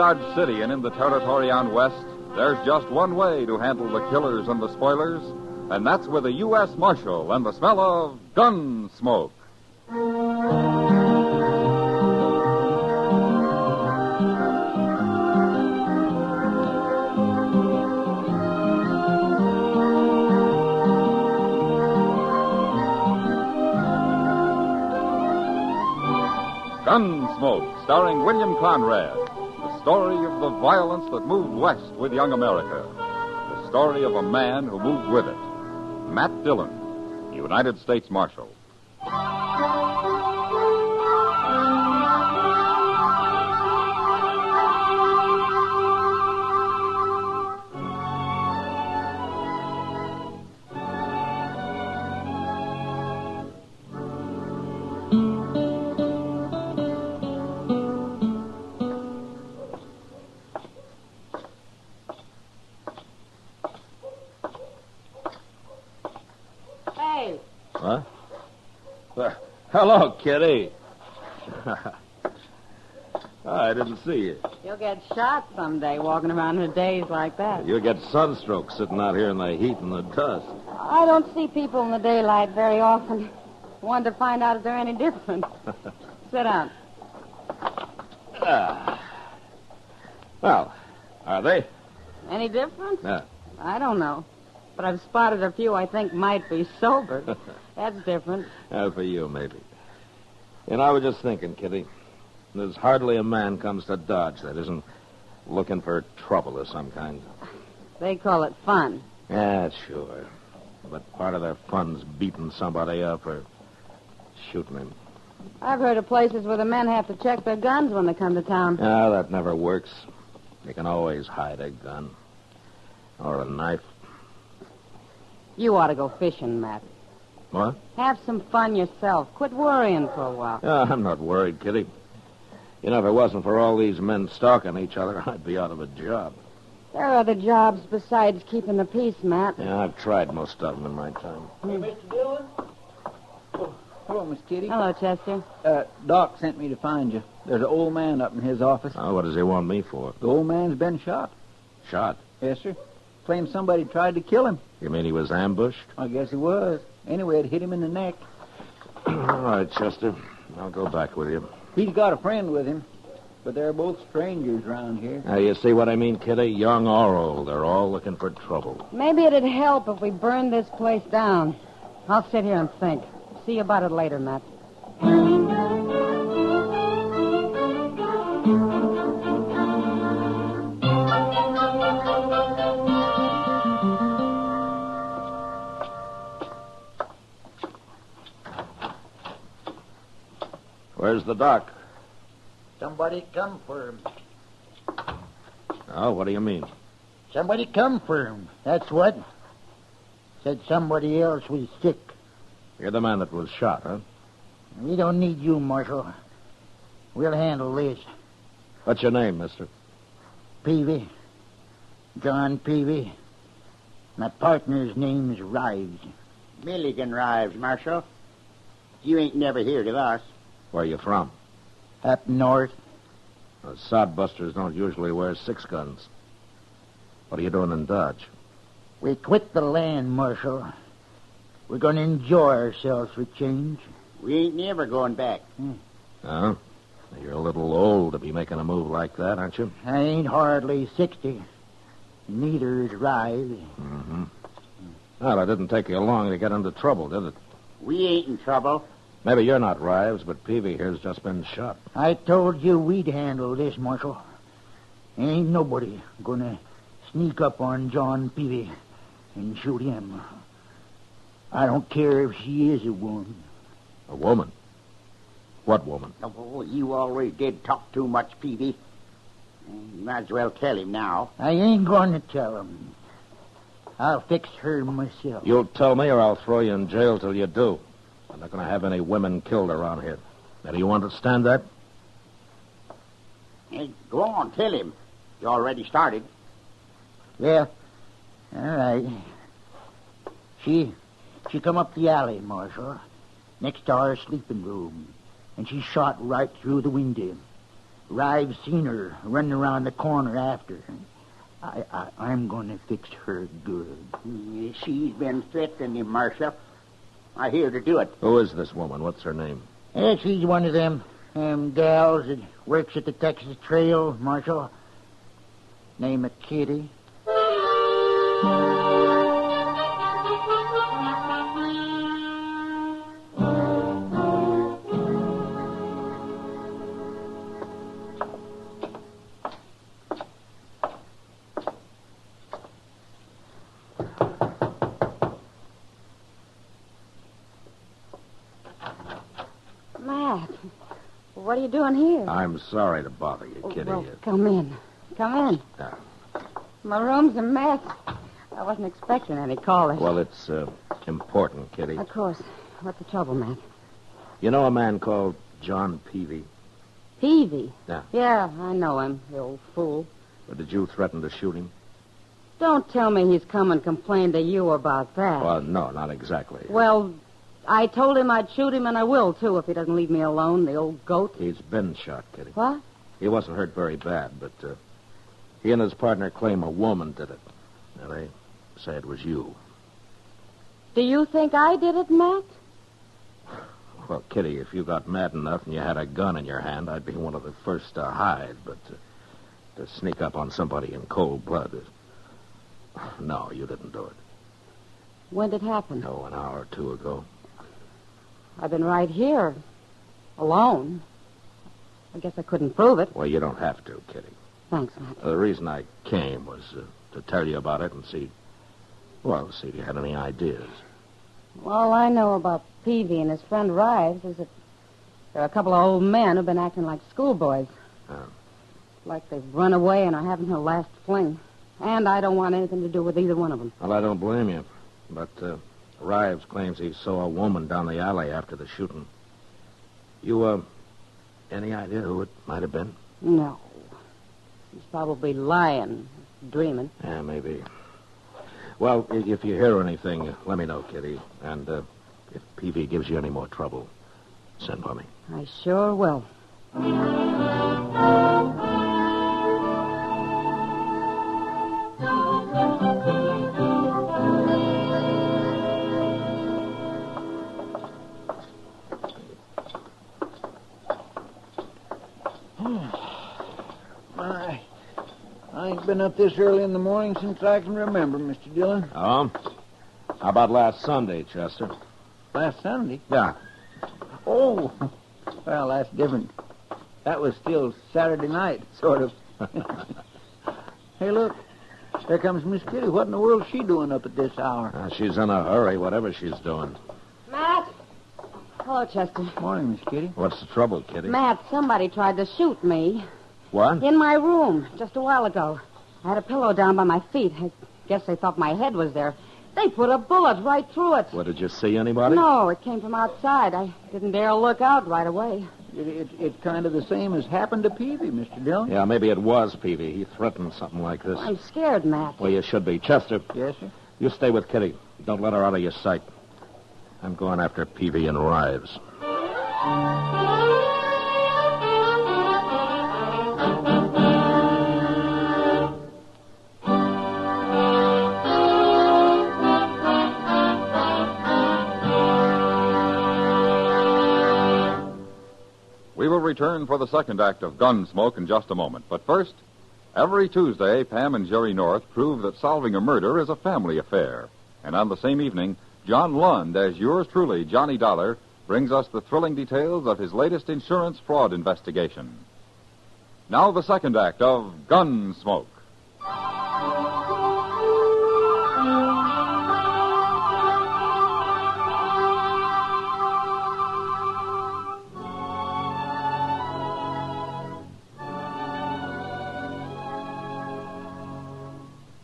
Dodge City and in the territory on west, there's just one way to handle the killers and the spoilers, and that's with a U.S. Marshal and the smell of Gunsmoke. Gunsmoke, starring William Conrad. The story of the violence that moved west with young America. The story of a man who moved with it. Matt Dillon, United States Marshal. What? Hello, Kitty. I didn't see you. You'll get shot someday walking around in a daze like that. You'll get sunstroke sitting out here in the heat and the dust. I don't see people in the daylight very often. Wanted to find out if they're any different. Sit down. Well, are they? Any different? Yeah. I don't know. But I've spotted a few I think might be sober. That's different. For you, maybe. You know, I was just thinking, Kitty. There's hardly a man comes to Dodge that isn't looking for trouble of some kind. They call it fun. Yeah, sure. But part of their fun's beating somebody up or shooting him. I've heard of places where the men have to check their guns when they come to town. No, that never works. You can always hide a gun. Or a knife. You ought to go fishing, Matt. What? Have some fun yourself. Quit worrying for a while. I'm not worried, Kitty. You know, if it wasn't for all these men stalking each other, I'd be out of a job. There are other jobs besides keeping the peace, Matt. Yeah, I've tried most of them in my time. Hey, Mr. Dillon? Oh, hello, Miss Kitty. Hello, Chester. Doc sent me to find you. There's an old man up in his office. Oh, what does he want me for? The old man's been shot. Shot? Yes, sir. Claims somebody tried to kill him. You mean he was ambushed? I guess he was. Anyway, it hit him in the neck. All right, Chester. I'll go back with you. He's got a friend with him, but they're both strangers around here. Now, you see what I mean, Kitty? Young or old, they're all looking for trouble. Maybe it'd help if we burned this place down. I'll sit here and think. See you about it later, Matt. Where's the doc? Somebody come for him. Oh, what do you mean? Somebody come for him. That's what. Said somebody else was sick. You're the man that was shot, huh? We don't need you, Marshal. We'll handle this. What's your name, mister? Peavy. John Peavy. My partner's name's Rives. Milligan Rives, Marshal. You ain't never heard of us. Where you from? Up north. Sodbusters don't usually wear 6 guns. What are you doing in Dodge? We quit the land, Marshal. We're going to enjoy ourselves for change. We ain't never going back. Oh? You're a little old to be making a move like that, aren't you? I ain't hardly 60. Neither is Rives. Mm-hmm. Well, it didn't take you long to get into trouble, did it? We ain't in trouble. Maybe you're not Rives, but Peavy here's just been shot. I told you we'd handle this, Marshal. Ain't nobody gonna sneak up on John Peavy and shoot him. I don't care if she is a woman. A woman? What woman? Oh, you always did talk too much, Peavy. You might as well tell him now. I ain't going to tell him. I'll fix her myself. You'll tell me or I'll throw you in jail till you do. I'm not going to have any women killed around here. Now, do you understand that? Hey, go on, tell him. You already started. Yeah, all right. She come up the alley, Marshal, next to our sleeping room, and she shot right through the window. Rive seen her running around the corner after. I'm going to fix her good. She's been threatening him, Marshal. I hear to do it. Who is this woman? What's her name? She's one of them gals that works at the Texas Trail, Marshal. Name of Kitty. Matt, what are you doing here? I'm sorry to bother you, Kitty. Well, come in. Come in. Yeah. My room's a mess. I wasn't expecting any callers. Well, it's important, Kitty. Of course. What's the trouble, Matt? You know a man called John Peavy? Peavy? Yeah. Yeah, I know him, the old fool. Or did you threaten to shoot him? Don't tell me he's come and complained to you about that. Well, no, not exactly. Well, I told him I'd shoot him, and I will, too, if he doesn't leave me alone, the old goat. He's been shot, Kitty. What? He wasn't hurt very bad, but he and his partner claim a woman did it. Now, they say it was you. Do you think I did it, Matt? Well, Kitty, if you got mad enough and you had a gun in your hand, I'd be one of the first to hide, but to sneak up on somebody in cold blood is... No, you didn't do it. When did it happen? Oh, an hour or two ago. I've been right here, alone. I guess I couldn't prove it. Well, you don't have to, Kitty. Thanks, Matt. The reason I came was to tell you about it and see if you had any ideas. All I know about Peavy and his friend Rives is that there are a couple of old men who've been acting like schoolboys. Like they've run away and are having their last fling. And I don't want anything to do with either one of them. Well, I don't blame you. But Rives claims he saw a woman down the alley after the shooting. You, any idea who it might have been? No. He's probably lying, dreaming. Yeah, maybe. Well, if you hear anything, let me know, Kitty. And if Peavy gives you any more trouble, send for me. I sure will. I ain't been up this early in the morning since I can remember, Mr. Dillon. Oh? How about last Sunday, Chester? Last Sunday? Yeah. Oh, well, that's different. That was still Saturday night, sort of. Hey, look. There comes Miss Kitty. What in the world is she doing up at this hour? She's in a hurry, whatever she's doing. Matt? Hello, Chester. Morning, Miss Kitty. What's the trouble, Kitty? Matt, somebody tried to shoot me. What? In my room, just a while ago. I had a pillow down by my feet. I guess they thought my head was there. They put a bullet right through it. What, did you see anybody? No, it came from outside. I didn't dare look out right away. It's kind of the same as happened to Peavy, Mr. Dillon. Yeah, maybe it was Peavy. He threatened something like this. I'm scared, Matt. Well, you should be. Chester. Yes, sir? You stay with Kitty. Don't let her out of your sight. I'm going after Peavy and Rives. We will return for the second act of Gunsmoke in just a moment. But first, every Tuesday, Pam and Jerry North prove that solving a murder is a family affair. And on the same evening, John Lund, as yours truly, Johnny Dollar, brings us the thrilling details of his latest insurance fraud investigation. Now the second act of Gunsmoke.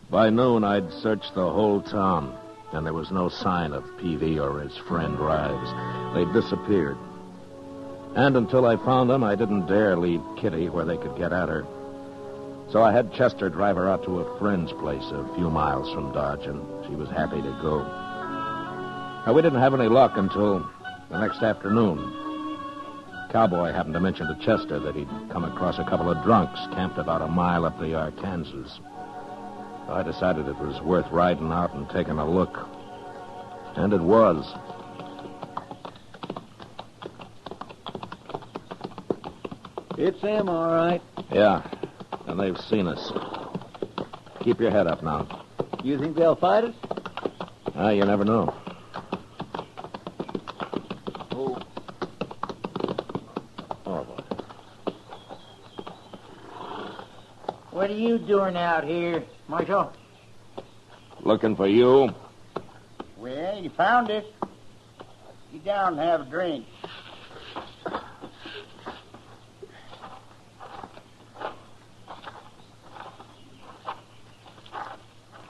By noon, I'd searched the whole town, and there was no sign of Peavy or his friend Rives. They'd disappeared. And until I found them, I didn't dare leave Kitty where they could get at her. So I had Chester drive her out to a friend's place a few miles from Dodge, and she was happy to go. Now, we didn't have any luck until the next afternoon. Cowboy happened to mention to Chester that he'd come across a couple of drunks camped about a mile up the Arkansas. So I decided it was worth riding out and taking a look. And it was. It's them, all right. Yeah, and they've seen us. Keep your head up now. You think they'll fight us? You never know. Oh. Oh, boy. What are you doing out here, Marshal? Looking for you. Well, you found it. Get down and have a drink.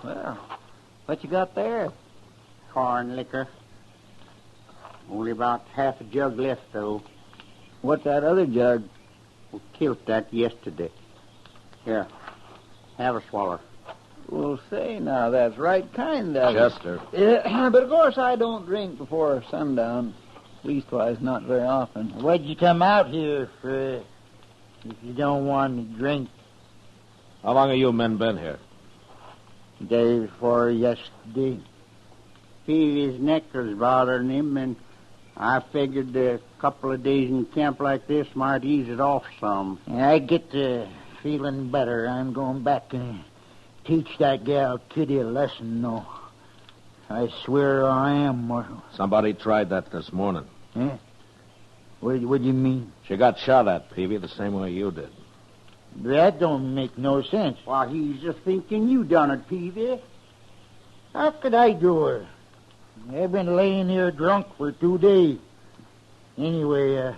Well, what you got there? Corn liquor. Only about half a jug left, though. What's that other jug? We killed that yesterday. Here, have a swallow. Well, say now, that's right kind of you. Chester. But of course I don't drink before sundown. Leastwise, not very often. What'd you come out here for if you don't want to drink? How long have you men been here? Day before yesterday. Peavy's neck was bothering him, and I figured a couple of days in camp like this might ease it off some. I get to feeling better. I'm going back and teach that gal Kitty a lesson, though. I swear I am, Marshal. Somebody tried that this morning. Eh? What do you mean? She got shot at, Peavy, the same way you did. That don't make no sense. Why, he's just thinking you done it, Peavy. How could I do her? I've been laying here drunk for 2 days. Anyway,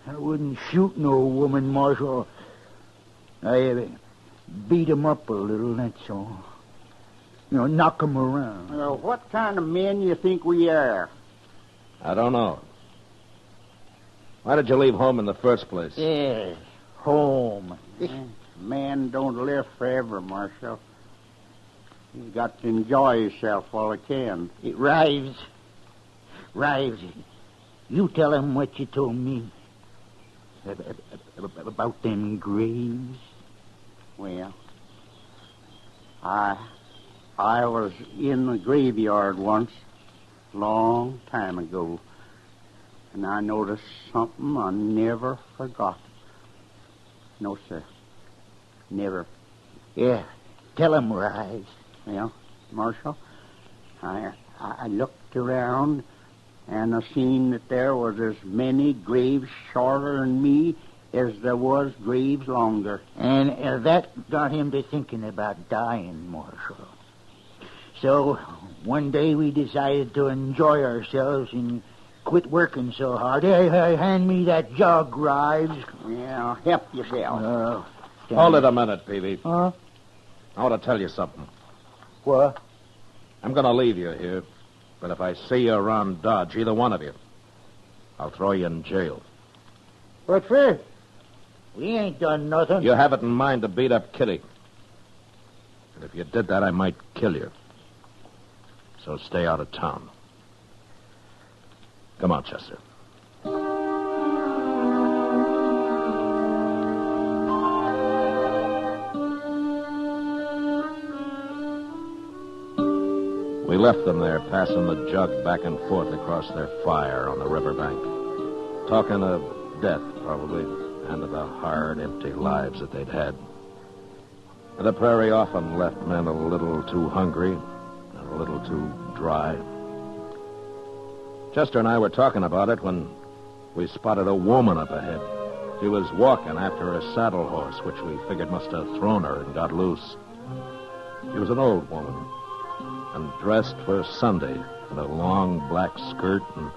I wouldn't shoot no woman, Marshal. I beat him up a little, that's all. Knock him around. Well, what kind of men you think we are? I don't know. Why did you leave home in the first place? Yeah, home. Man don't live forever, Marshal. He's got to enjoy himself while he can. Rives. You tell him what you told me about them graves. Well, I was in the graveyard once, long time ago, and I noticed something I never forgot. No, sir. Never. Yeah, tell him, Rives. Well, Marshal, I looked around, and I seen that there was as many graves shorter than me as there was graves longer. And that got him to thinking about dying, Marshal. So, one day we decided to enjoy ourselves and quit working so hard. Hey, hand me that jug, Rives. Yeah, help yourself. Hold it a minute, Peavy. Huh? I want to tell you something. What? I'm going to leave you here, but if I see you around Dodge, either one of you, I'll throw you in jail. What for? We ain't done nothing. You have it in mind to beat up Kitty. And if you did that, I might kill you. So stay out of town. Come on, Chester. We left them there, passing the jug back and forth across their fire on the riverbank. Talking of death, probably, and of the hard, empty lives that they'd had. The prairie often left men a little too hungry and a little too dry. Chester and I were talking about it when we spotted a woman up ahead. She was walking after a saddle horse, which we figured must have thrown her and got loose. She was an old woman, and dressed for Sunday in a long black skirt and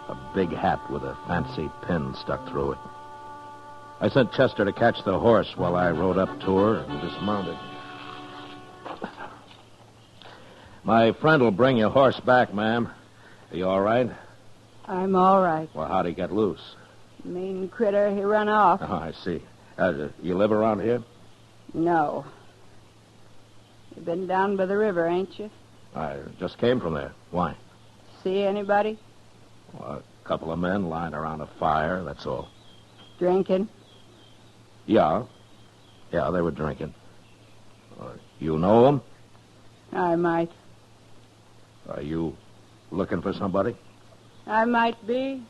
a big hat with a fancy pin stuck through it. I sent Chester to catch the horse while I rode up to her and dismounted. My friend will bring your horse back, ma'am. Are you all right? I'm all right. Well, how'd he get loose? Mean critter, he run off. Oh, I see. You live around here? No. You been down by the river, ain't you? I just came from there. Why? See anybody? Well, a couple of men lying around a fire, that's all. Drinking? Yeah. Yeah, they were drinking. You know them? I might. Are you looking for somebody? I might be.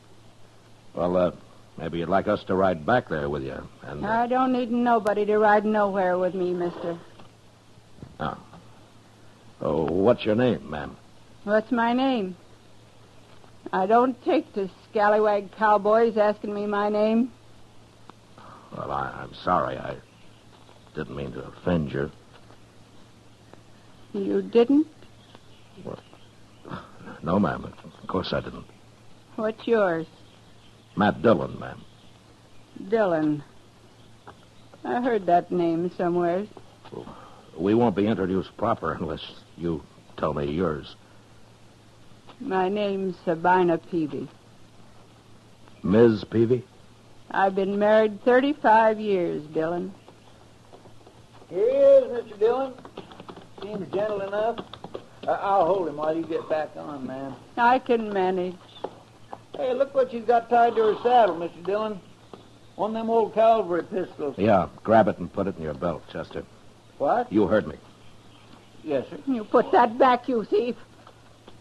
Well, maybe you'd like us to ride back there with you. And I don't need nobody to ride nowhere with me, mister. Oh, what's your name, ma'am? What's my name? I don't take to scallywag cowboys asking me my name. Well, I'm sorry. I didn't mean to offend you. You didn't? No, ma'am. Of course I didn't. What's yours? Matt Dillon, ma'am. Dillon. I heard that name somewhere. We won't be introduced proper unless you tell me yours. My name's Sabina Peavy. Ms. Peavy? I've been married 35 years, Dillon. Here he is, Mr. Dillon. Seems gentle enough. I'll hold him while you get back on, ma'am. I can manage. Hey, look what she's got tied to her saddle, Mr. Dillon. One of them old cavalry pistols. Yeah, grab it and put it in your belt, Chester. What? You heard me. Yes, sir. You put that back, you thief.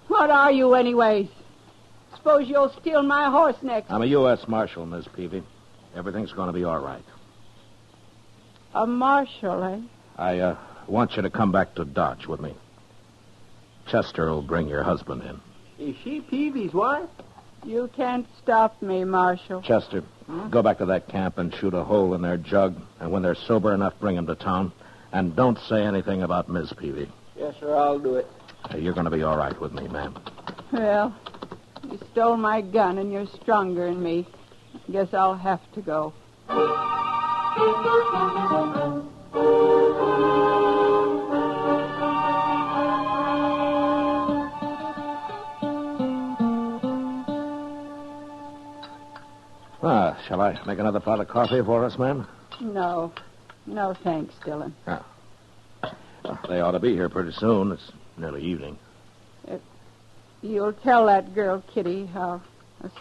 What are you, anyways? Suppose you'll steal my horse next. I'm a U.S. Marshal, Miss Peavy. Everything's going to be all right. A marshal, eh? I want you to come back to Dodge with me. Chester will bring your husband in. Is she Peavy's wife? You can't stop me, Marshal. Chester, go back to that camp and shoot a hole in their jug. And when they're sober enough, bring them to town. And don't say anything about Miss Peavy. Yes, sir, I'll do it. You're going to be all right with me, ma'am. Well, you stole my gun and you're stronger than me. Guess I'll have to go. Shall I make another pot of coffee for us, ma'am? No. No, thanks, Dillon. They ought to be here pretty soon. It's nearly evening. You'll tell that girl, Kitty, how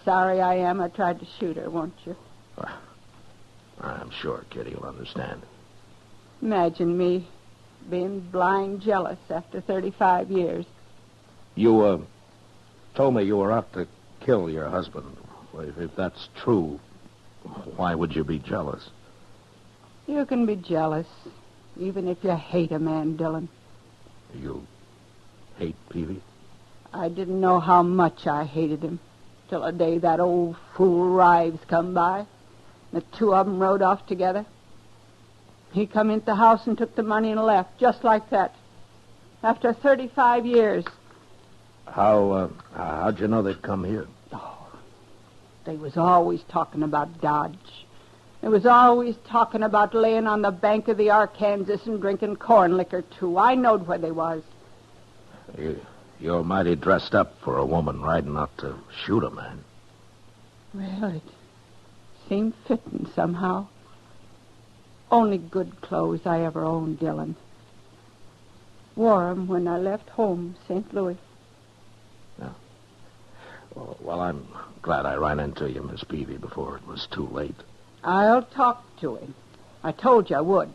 sorry I am I tried to shoot her, won't you? I'm sure Kitty will understand. Imagine me being blind jealous after 35 years. You, told me you were out to kill your husband. Well, if that's true, why would you be jealous? You can be jealous, even if you hate a man, Dillon. You hate Peavy? I didn't know how much I hated him till the day that old fool Rives come by. The two of them rode off together. He come into the house and took the money and left, just like that. After 35 years. How'd you know they'd come here? They was always talking about Dodge. They was always talking about laying on the bank of the Arkansas and drinking corn liquor, too. I knowed where they was. You're mighty dressed up for a woman riding out to shoot a man. Well, it seemed fitting somehow. Only good clothes I ever owned, Dillon. Wore 'em when I left home, St. Louis. Yeah. Well, I'm glad I ran into you, Miss Peavy, before it was too late. I'll talk to him. I told you I would.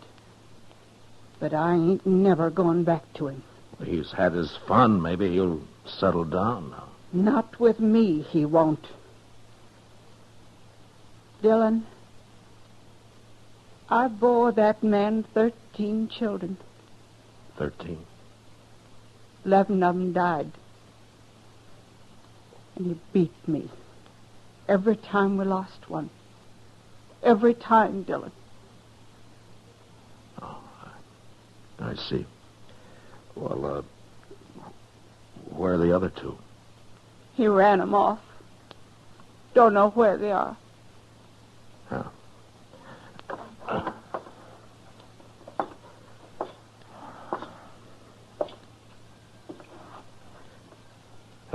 But I ain't never going back to him. He's had his fun. Maybe he'll settle down now. Not with me, he won't. Dillon, I bore that man 13 children. 13? 11 of them died. And he beat me every time we lost one. Every time, Dillon. Oh, I see. Well, where are the other two? He ran them off. Don't know where they are.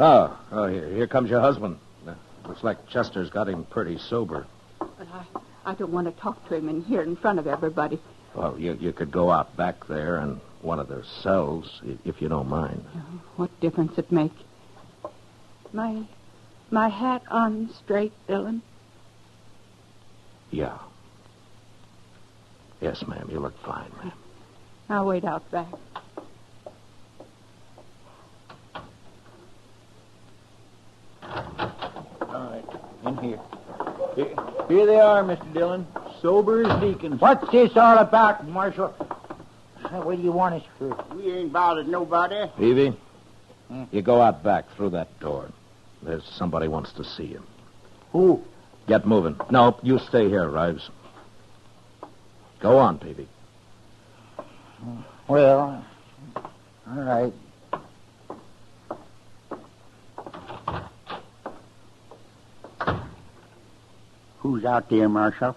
Oh, here comes your husband. Looks like Chester's got him pretty sober. But I don't want to talk to him in here in front of everybody. Well, you could go out back there in one of their cells, if you don't mind. Oh, what difference it make? My hat on straight, Dillon. Yeah. Yes, ma'am. You look fine, ma'am. I'll wait out back. All right, in here. Here they are, Mr. Dillon. Sober as deacons. What's this all about, Marshal? What do you want us for? We ain't bothered nobody. Peavy, you go out back through that door. There's somebody wants to see you. Who? Get moving. No, you stay here, Rives. Go on, Peavy. Well, all right. Who's out there, Marshal?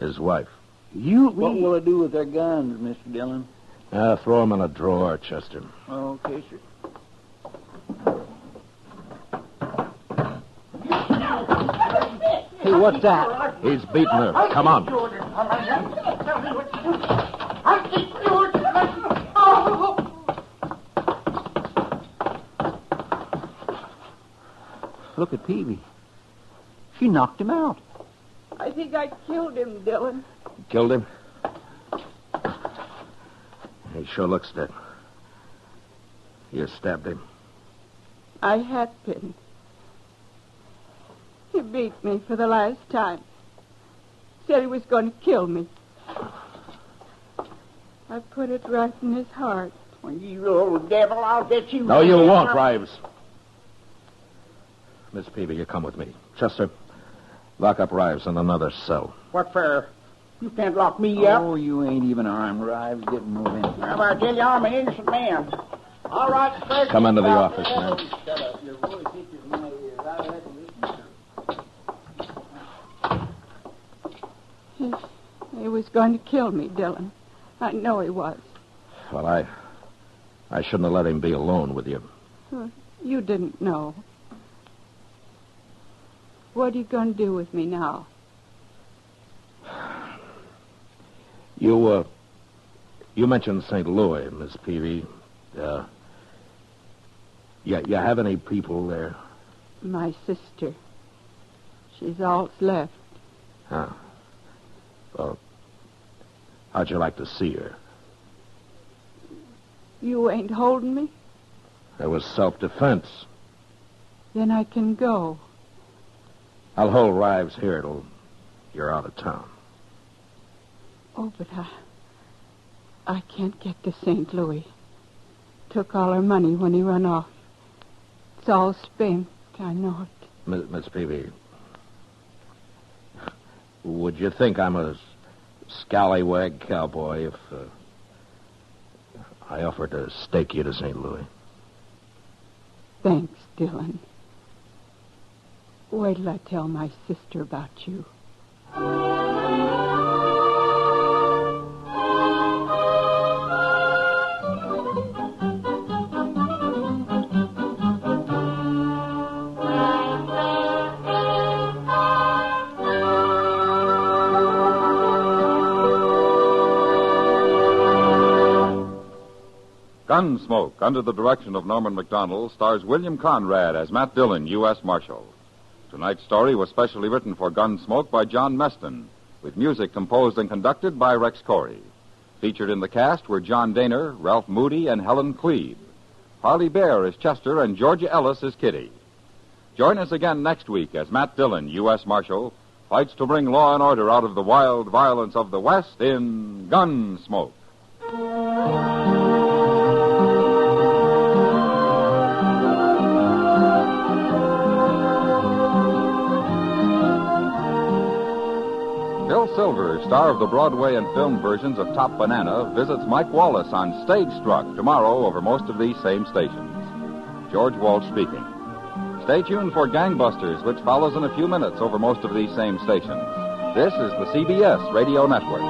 His wife. What will it do with their guns, Mr. Dillon? Throw them in a drawer, Chester. Okay, sir. Hey, what's that? He's beating her. Come on. Look at Peavy. She knocked him out. I think I killed him, Dillon. Killed him? He sure looks dead. You stabbed him. I had been. He beat me for the last time. Said he was going to kill me. I put it right in his heart. When you old devil, I'll get you. No, you won't, Rives. Miss Peavy, you come with me. Chester, lock up Rives in another cell. What for? You can't lock me up. Oh, you ain't even armed, Rives. Get moving. Well, I tell you, I'm an innocent man. All right, Fred. Come into the office, man. Shut up. Your voice itches my ears. I'll have to listen to it. He was going to kill me, Dillon. I know he was. Well, I shouldn't have let him be alone with you. You didn't know. What are you going to do with me now? You mentioned St. Louis, Miss Peavy. You have any people there? My sister. She's all that's left. Huh. Well, how'd you like to see her? You ain't holding me? There was self-defense. Then I can go. I'll hold Rives here till you're out of town. Oh, but I can't get to St. Louis. Took all her money when he run off. It's all spent. I know it. Miss Peavy, would you think I'm a scallywag cowboy if I offered to stake you to St. Louis? Thanks, Dillon. Wait till I tell my sister about you. Gunsmoke, under the direction of Norman Macdonald, stars William Conrad as Matt Dillon, U.S. Marshal. Tonight's story was specially written for Gunsmoke by John Meston, with music composed and conducted by Rex Corey. Featured in the cast were John Daner, Ralph Moody, and Helen Cleve. Harley Bear is Chester, and Georgia Ellis is Kitty. Join us again next week as Matt Dillon, U.S. Marshal, fights to bring law and order out of the wild violence of the West in Gunsmoke. Bill Silver, star of the Broadway and film versions of Top Banana, visits Mike Wallace on Stage Struck tomorrow over most of these same stations. George Walsh speaking. Stay tuned for Gangbusters, which follows in a few minutes over most of these same stations. This is the CBS Radio Network.